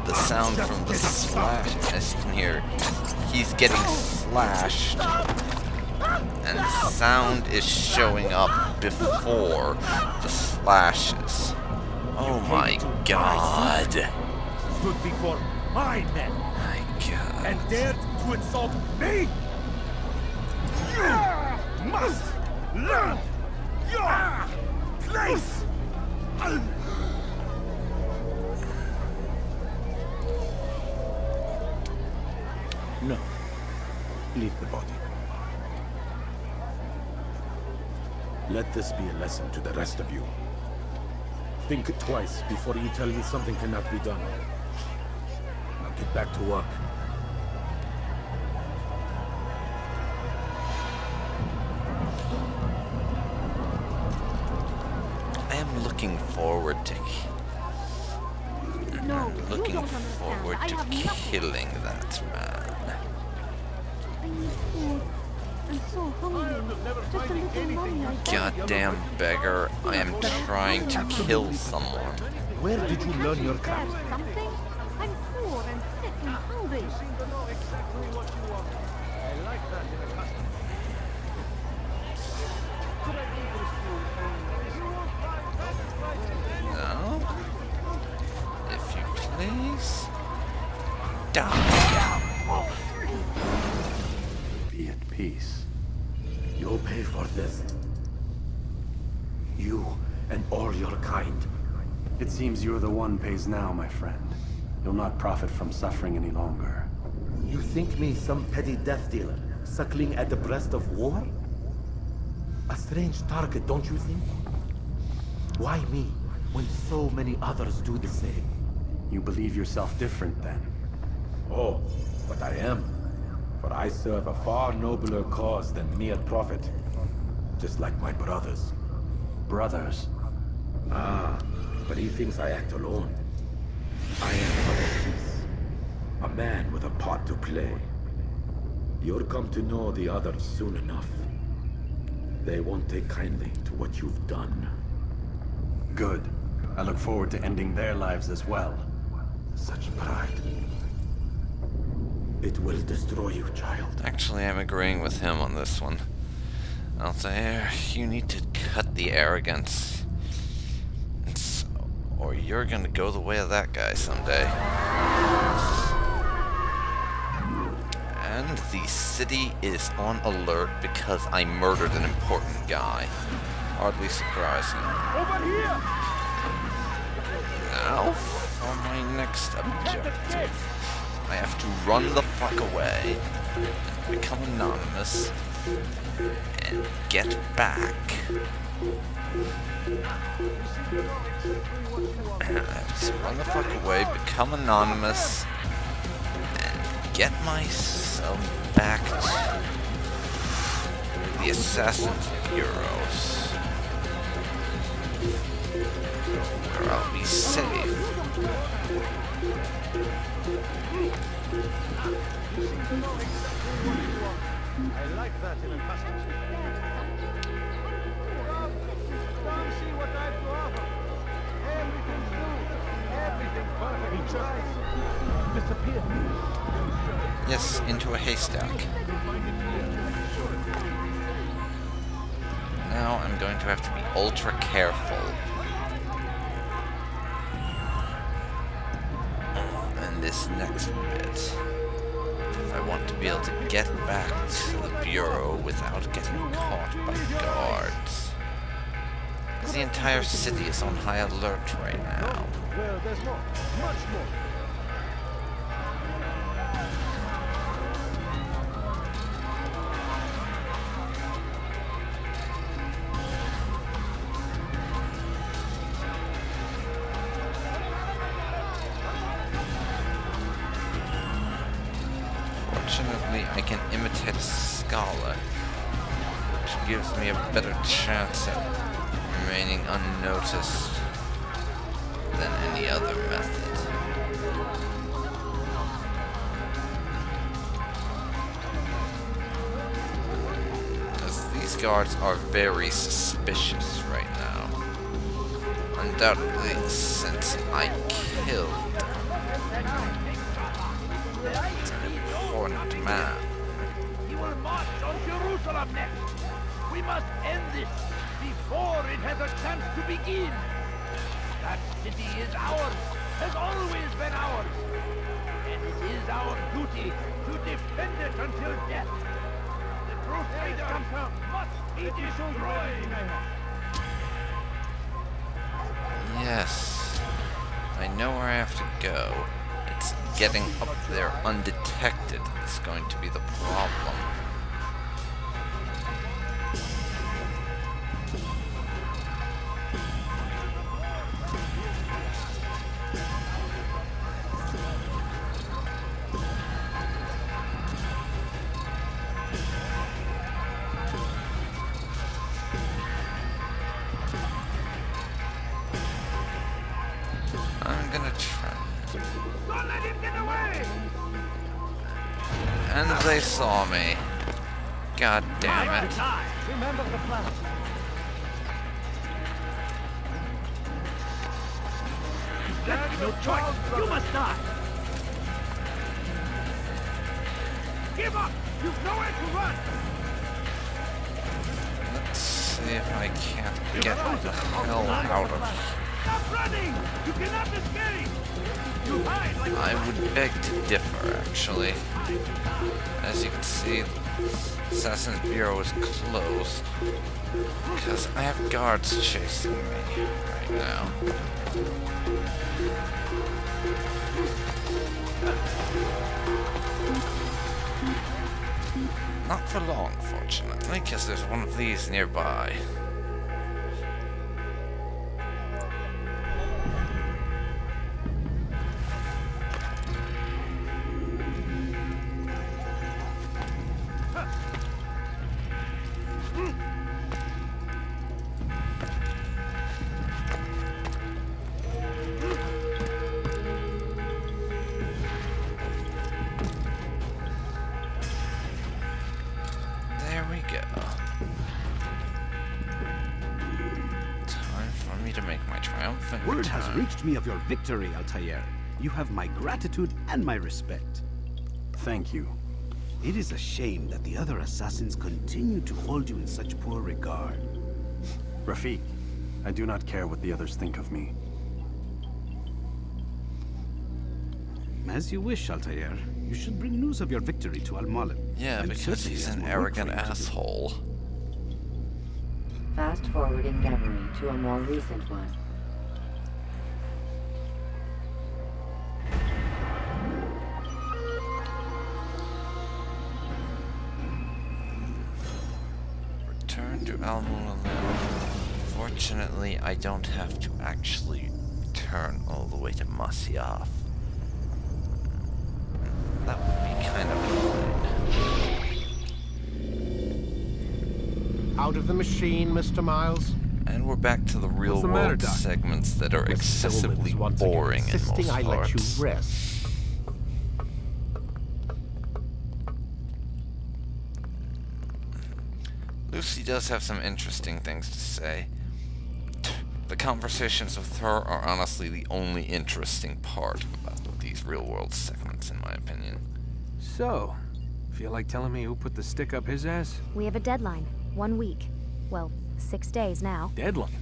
the sound from the slash. As you can hear, he's getting slashed, and sound is showing up before the slashes. Oh my god. Stood before my men. My god. And dared to insult me? You must learn your place! No. Leave the body. Let this be a lesson to the rest of you. Think twice before you tell me something cannot be done. Now get back to work. I am looking forward to killing that man. I'm so hungry. Just a little money. Goddamn beggar, I am trying to kill someone. Where did you learn your craft? Something? I'm poor and sick and hungry. No? If you please. Die. Be at peace. You'll pay for this. You and all your kind. It seems you're the one pays now, my friend. You'll not profit from suffering any longer. You think me some petty death dealer, suckling at the breast of war? A strange target, don't you think? Why me, when so many others do the same? You believe yourself different, then? Oh, but I am. For I serve a far nobler cause than mere profit. Just like my brothers. Brothers? Ah, but he thinks I act alone. I am of a piece. A man with a part to play. You'll come to know the others soon enough. They won't take kindly to what you've done. Good. I look forward to ending their lives as well. Such pride. It will destroy you, child. Actually, I'm agreeing with him on this one. Altair, you need to cut the arrogance. Or you're gonna go the way of that guy someday. And the city is on alert because I murdered an important guy. Hardly surprising. Over here! Now, for my next objective. I have to run the fuck away, become anonymous, and get back. I have to run the fuck away, become anonymous, and get myself back to the Assassin's Bureaus, where I'll be safe. I like that in a customs. Come see what I have to offer. Everything's new. Everything perfect. Just disappear. Yes, into a haystack. Now I'm going to have to be ultra careful. And this next bit. If I want to be able to get back to the Bureau without getting caught by guards. Because the entire city is on high alert right now. Well, there's more. Much more. Fortunately, I can imitate a scholar, which gives me a better chance at remaining unnoticed than any other method. As these guards are very suspicious right now. Undoubtedly, since I killed according to map. He will march on Jerusalem next. We must end this before it has a chance to begin. That city is ours, has always been ours. And it is our duty to defend it until death. The Crusaders must be destroyed. Yes. I know where I have to go. It's getting up there undetected that's going to be the problem. I'm gonna try. Don't let him get away! And they saw me. God damn it. Remember the plan. There's no choice. You must die. Give up. You've nowhere to run. Let's see if I can't get the hell out of here. Stop running. You cannot escape. You hide like I would beg to differ, actually. As you can see, Assassin's Bureau is closed. Because I have guards chasing me right now. Not for long, fortunately, because there's one of these nearby. There we go. Time for me to make my triumphant Word has return. reached me of your victory, Altair. You have my gratitude and my respect. Thank you. It is a shame that the other assassins continue to hold you in such poor regard. Rafik, I do not care what the others think of me. As you wish, Altair. You should bring news of your victory to Al-Malib. Yeah, And because certainly he's has an more work arrogant for you to do. asshole. Fast forwarding memory to a more recent one. Return to Al-Mulal. Fortunately, I don't have to actually turn all the way to Masyaf. That would be kind of annoying. Out of the machine, Mr. Miles. And we're back to the real What's the matter, world Doc? segments that are Miss excessively Stillman is once again boring in insisting most I let parts. you rest. Lucy does have some interesting things to say. The conversations with her are honestly the only interesting part about these real-world segments, in my opinion. So, feel like telling me who put the stick up his ass? We have a deadline. 1 week. Well, 6 days now. Deadline.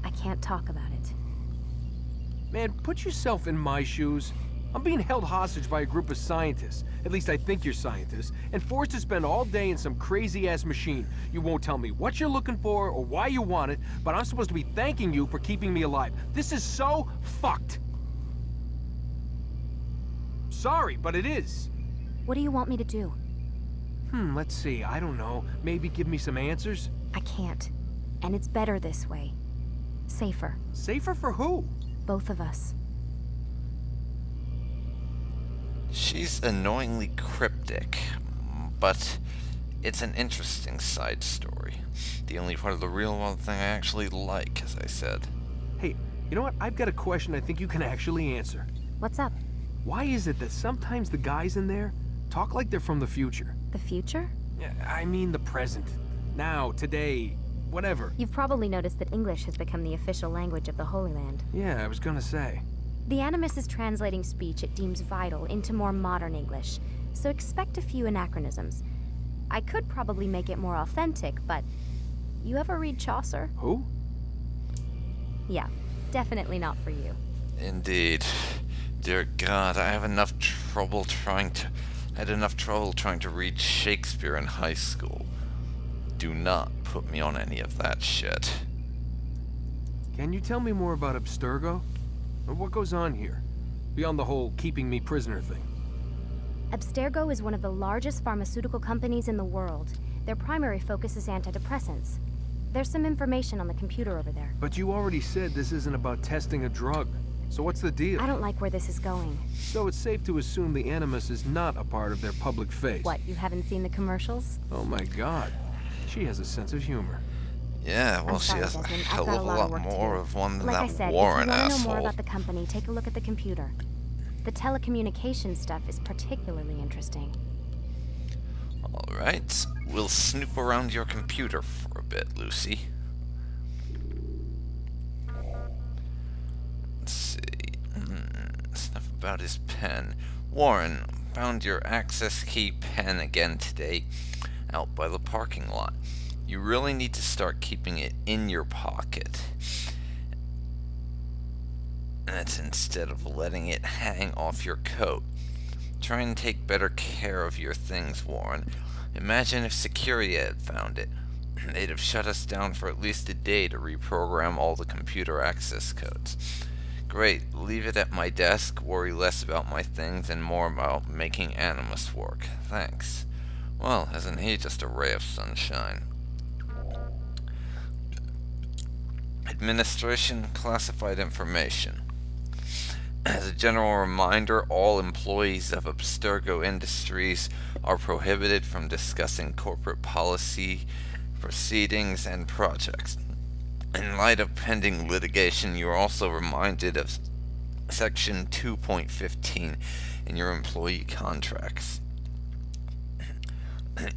I can't talk about it. Man, put yourself in my shoes. I'm being held hostage by a group of scientists. At least I think you're scientists. And forced to spend all day in some crazy-ass machine. You won't tell me what you're looking for or why you want it, but I'm supposed to be thanking you for keeping me alive. This is so fucked. Sorry, but it is. What do you want me to do? Let's see. I don't know. Maybe give me some answers? I can't. And it's better this way. Safer. Safer for who? Both of us. She's annoyingly cryptic, but it's an interesting side story. The only part of the real world thing I actually like, as I said. Hey, you know what? I've got a question I think you can actually answer. What's up? Why is it that sometimes the guys in there talk like they're from the future? The future? I mean the present. Now, today, whatever. You've probably noticed that English has become the official language of the Holy Land. Yeah, I was gonna say. The Animus is translating speech it deems vital into more modern English. so expect a few anachronisms. I could probably make it more authentic, but you ever read Chaucer? Who? Yeah, definitely not for you. Indeed. Dear God, I had enough trouble trying to read Shakespeare in high school. Do not put me on any of that shit. Can you tell me more about Abstergo? What goes on here? Beyond the whole keeping me prisoner thing. Abstergo is one of the largest pharmaceutical companies in the world. Their primary focus is antidepressants. There's some information on the computer over there. But you already said this isn't about testing a drug. So what's the deal? I don't like where this is going. So it's safe to assume the Animus is not a part of their public face. What, you haven't seen the commercials? Oh my God. She has a sense of humor. Yeah, well, I'm sorry, she has a Desmond. I've hell got of a a lot of lot work to more do. of one than Like I that said, Warren if you want to know more asshole. about the company, take a look at the computer. The telecommunications stuff is particularly interesting. Alright, we'll snoop around your computer for a bit, Lucy. Let's see. Stuff about his pen. Warren, found your access key pen again today, out by the parking lot. You really need to start keeping it in your pocket. That's instead of letting it hang off your coat. Try and take better care of your things, Warren. Imagine if security had found it. They'd have shut us down for at least a day to reprogram all the computer access codes. Great, leave it at my desk, worry less about my things and more about making Animus work. Thanks. Well, isn't he just a ray of sunshine? Administration classified information. As a general reminder, all employees of Abstergo Industries are prohibited from discussing corporate policy, proceedings, and projects. In light of pending litigation, you are also reminded of Section 2.15 in your employee contracts.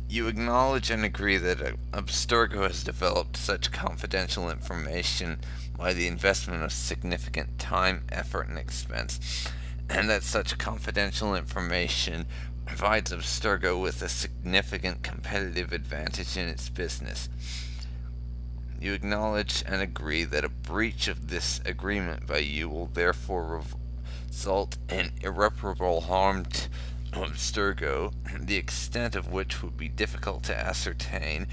You acknowledge and agree that Abstergo has developed such confidential information by the investment of significant time, effort, and expense, and that such confidential information provides Abstergo with a significant competitive advantage in its business. You acknowledge and agree that a breach of this agreement by you will therefore result in irreparable harm to Abstergo, the extent of which would be difficult to ascertain,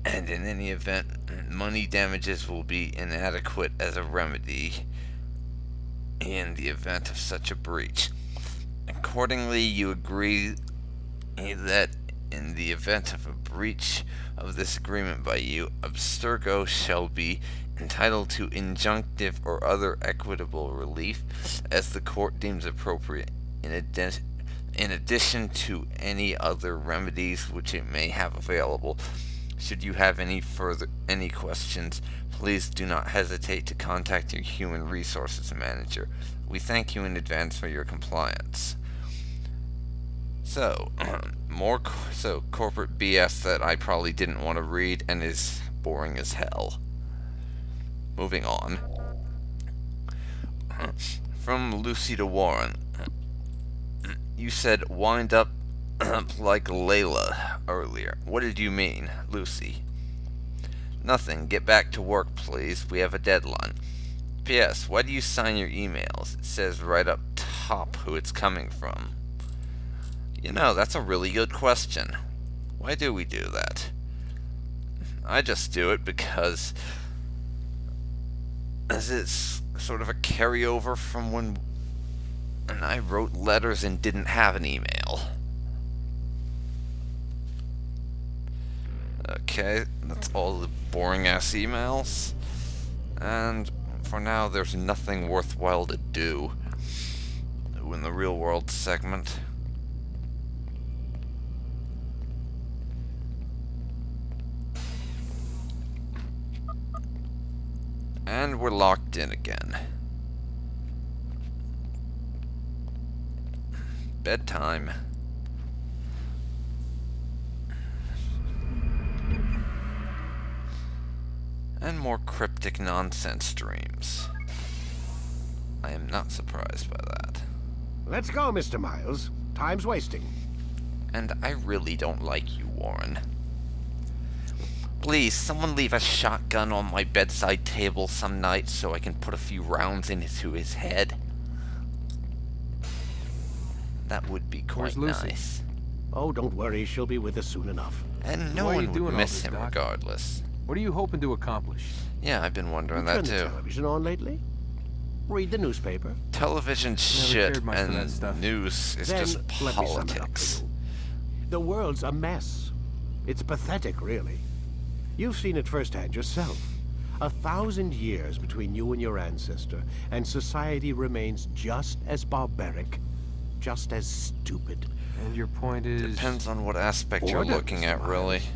and in any event, money damages will be inadequate as a remedy in the event of such a breach. Accordingly, you agree that in the event of a breach of this agreement by you, Abstergo shall be entitled to injunctive or other equitable relief as the court deems appropriate, in addition to any other remedies which it may have available. Should you have any questions, please do not hesitate to contact your human resources manager. We thank you in advance for your compliance. So, corporate BS that I probably didn't want to read and is boring as hell. Moving on. From Lucy to Warren. You said wind up like Layla earlier. What did you mean, Lucy? Nothing. Get back to work, please. We have a deadline. P.S. Why do you sign your emails? It says right up top who it's coming from. You know, that's a really good question. Why do we do that? I just do it because as it's sort of a carryover from when I wrote letters and didn't have an email. Okay, that's all the boring ass emails. And for now, there's nothing worthwhile to do in the real world segment. And we're locked in again. Bedtime. And more cryptic nonsense dreams. I am not surprised by that. Let's go, Mr. Miles. Time's wasting. And I really don't like you, Warren. Please, someone leave a shotgun on my bedside table some night so I can put a few rounds into his head. That would be quite nice. Oh, don't worry, she'll be with us soon enough. And no Why are one you would doing all miss this, him Doc? regardless. What are you hoping to accomplish? Yeah, I've been wondering that Turn the too. television on lately? Read the newspaper? Television shit cared much for that and stuff. news is Then just let me sum it up for politics. you. The world's a mess. It's pathetic, really. You've seen it firsthand yourself. 1,000 years between you and your ancestor, and society remains just as barbaric, just as stupid. And your point is... Depends on what aspect you're Order, looking Mr. at, really. Miles.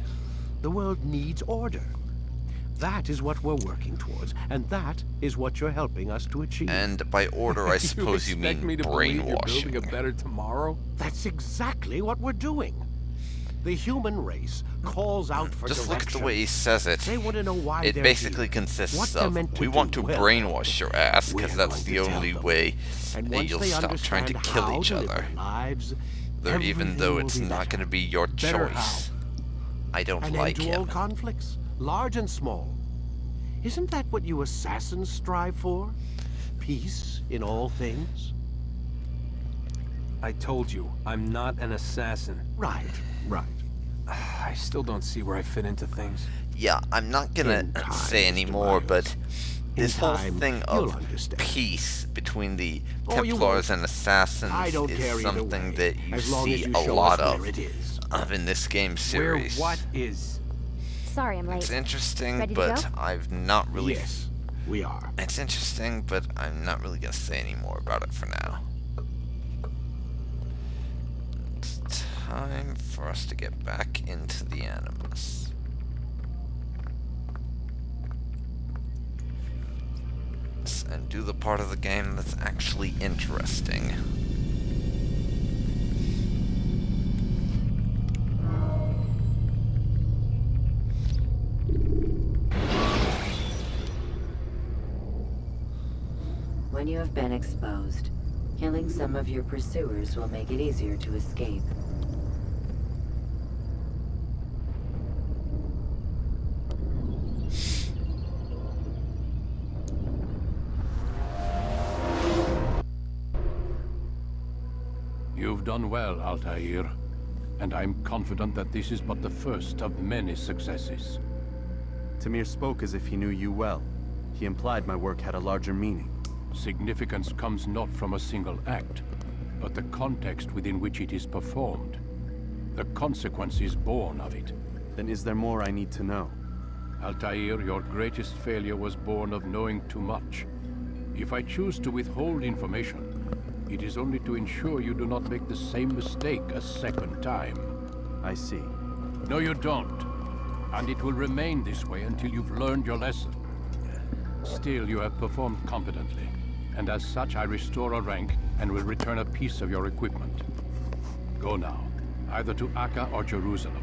The world needs order. That is what we're working towards, and that is what you're helping us to achieve. And by order, I suppose you expect mean me to believe you're brainwashing. building a better tomorrow? That's exactly what we're doing. The human race calls out for Just look at direction. the way he says it. They want to know why It they're basically here, consists what they're of, meant to we want do. to Well, brainwash your ass, because we're that's the going to only tell them. way And that once you'll they stop trying to understand kill how each to live other. their lives, Even though everything it's will be not better. going to be your Better choice. I don't An like end to all him. conflicts, large and small. Isn't that what you assassins strive for? Peace in all things? I told you, I'm not an assassin. Right, right. I still don't see where I fit into things. Yeah, I'm not gonna In time, say Mr. anymore, Miles. but this whole time, thing you'll of understand. peace between the Oh, you Templars won't. and Assassins I don't care is either something way, that you as long as see you a show lot us of where it is. in this game Where series. what is? Sorry, I'm late. It's interesting, Ready to but go? I've not really... Yes, we are. It's interesting, but I'm not really gonna say any more about it for now. It's time for us to get back into the Animus. And do the part of the game that's actually interesting. When you have been exposed, killing some of your pursuers will make it easier to escape. You've done well, Altair, and I'm confident that this is but the first of many successes. Tamir spoke as if he knew you well. He implied my work had a larger meaning. Significance comes not from a single act, but the context within which it is performed. The consequences born of it. Then is there more I need to know? Altair, your greatest failure was born of knowing too much. If I choose to withhold information, it is only to ensure you do not make the same mistake a second time. I see. No, you don't. And it will remain this way until you've learned your lesson. Still, you have performed competently, and as such I restore a rank and will return a piece of your equipment. Go now, either to Acre or Jerusalem.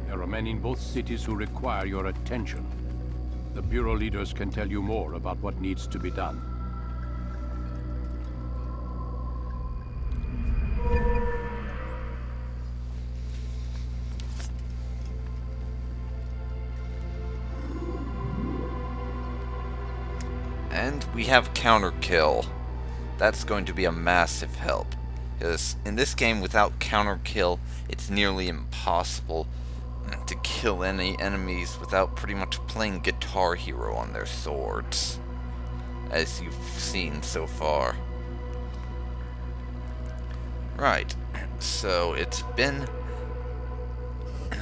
There are men in both cities who require your attention. The Bureau leaders can tell you more about what needs to be done. And we have counter kill. That's going to be a massive help. Because in this game, without counter kill, it's nearly impossible to kill any enemies without pretty much playing Guitar Hero on their swords, as you've seen so far. Right, so it's been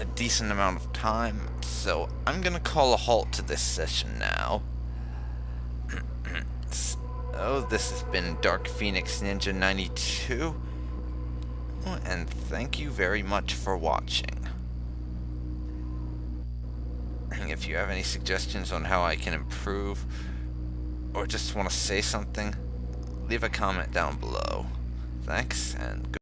a decent amount of time, so I'm gonna call a halt to this session now. So this has been Dark Phoenix Ninja 92, and thank you very much for watching. If you have any suggestions on how I can improve, or just want to say something, leave a comment down below. Thanks, and goodbye.